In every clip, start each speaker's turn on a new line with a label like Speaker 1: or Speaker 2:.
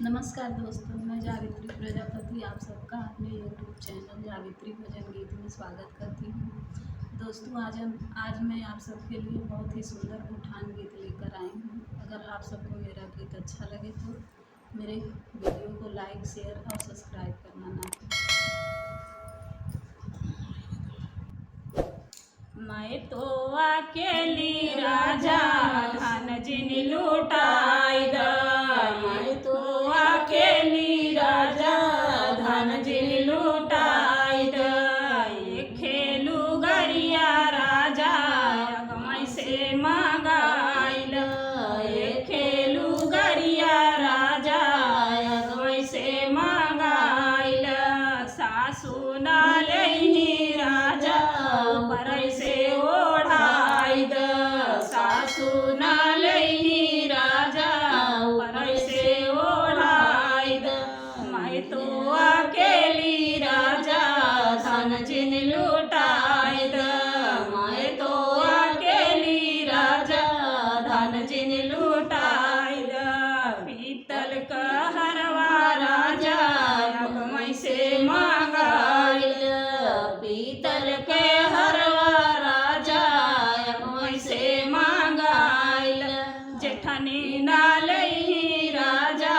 Speaker 1: नमस्कार दोस्तों, मैं जावित्री प्रजापति आप सबका अपने यूट्यूब चैनल जावित्री भजन गीत में स्वागत करती हूँ। दोस्तों, आज मैं आप सबके लिए बहुत ही सुंदर उठान गीत लेकर आई हूँ। अगर आप सबको मेरा गीत अच्छा लगे तो मेरे वीडियो को लाइक, शेयर और सब्सक्राइब करना ना भूलें। मैं तो अकेली राजा धन जिन लुटाई द, मैं तो अकेली राजा धन जिन लुटाई द। ये खेलू गरिया राजा मैं से मंगाइल, ये खेलू गरिया राजा मैं से मंगाइल। सासू ना लेही राजा पर से ओढ़ाई द, सासू ना लेही राजा पर से ओढ़ाई द। मैं तो अकेली राजा धन जिन लुटाई द, मैं तो अकेली राजा धन जिन लुटाई द। पीतल का हरवा राजा मैं से मंगाइल, पीतल के हरवा राजा मैं से मंगाइल। जेठनी ना लही राजा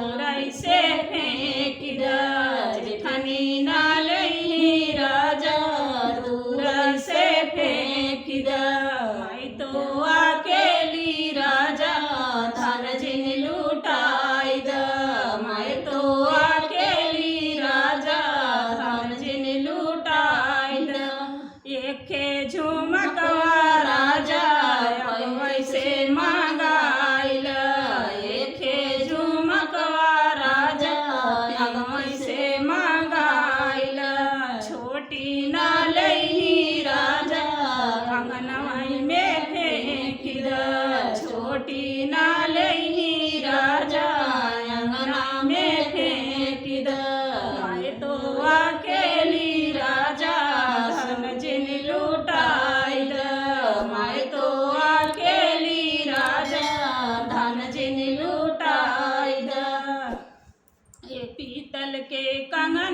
Speaker 1: दूरई से फेंक द, जेठनी ना लही राजा दूरई से फेंक द। मैं तो अकेली राजा धन जिन लुटाई द, मैं तो अकेली राजा धन जिन लुटाई द। एके झुमकवा राजा वैसे मंगाइल, एके झुमकवा राजा वैसे मंगाइल। छोटी ना लही राजा अंगनवाई में फेंक द, छोटी ना लही राजा अंगना में फेंक द। मैं तो अकेली राजा धन जिन लुटाई द, मैं तो अकेली राजा धन जिन लुटाई द। ये पीतल के कंगन